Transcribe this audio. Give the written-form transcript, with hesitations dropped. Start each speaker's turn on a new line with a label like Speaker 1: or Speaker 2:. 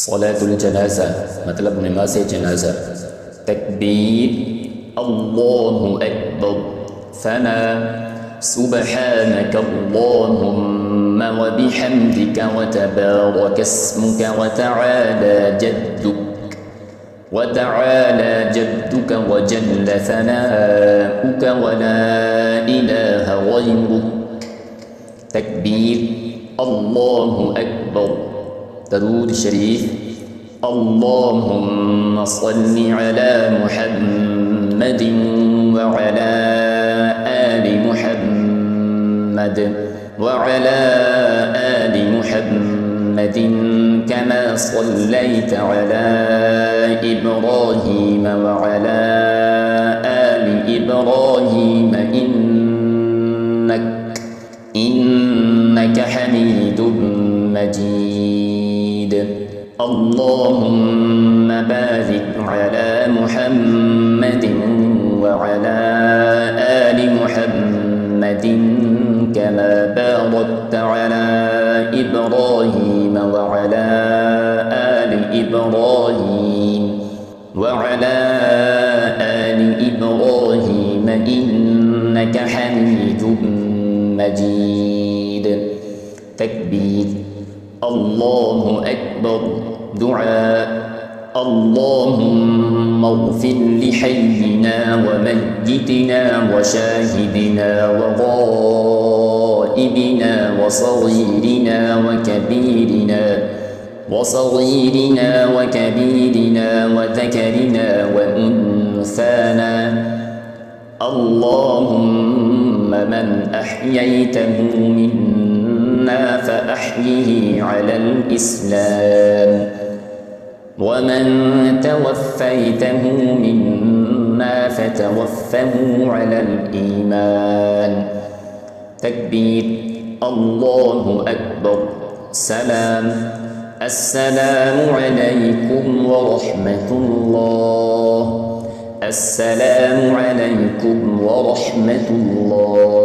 Speaker 1: सलातुल जनाजा मतलब नमाज जनाजा। तकबीर अल्लाहु अकबर, सना सुबहानक अल्लाहुम्मा व बिहम्दिका व तबारक अस्मुका व तआला जद्दुका व जल्ल सनाउका व ला इलाहा गैरुक। तकबीर अल्लाहु अकबर। दरूद शरीफ अल्लाहुम्मा सल्लि अला मुहम्मदिन व अला आलि मुहम्मद व अला आलि मुहम्मदिन कमा सल्लैत अला इब्राहीम व अला आलि इब्राहीम इन्नक हमीदुम मजीद। अल्लाहुम्मा बारिक अला मुहम्मदिन व अला आलि मुहम्मदिन कमा बारकत अला इब्राहीम व अला आलि इब्राहीम व अला आलि इब्राहीम इन्नक हमीदुम मजीद। तकबीर अल्लाहु अकबर। दुआ अल्लाहुम्मा इग़फिर लिहय्यिना व मय्यितिना व शाहिदिना व गाइबिना व सग़ीरिना व कबीरिना व ذكرنا وأنثانا। اللهم من أحييته منا فأحيه على الإسلام ومن توفيته منا فتوفه على الإيمان. تكبير الله أكبر. سلام السلام عليكم ورحمة الله. السلام عليكم ورحمة الله.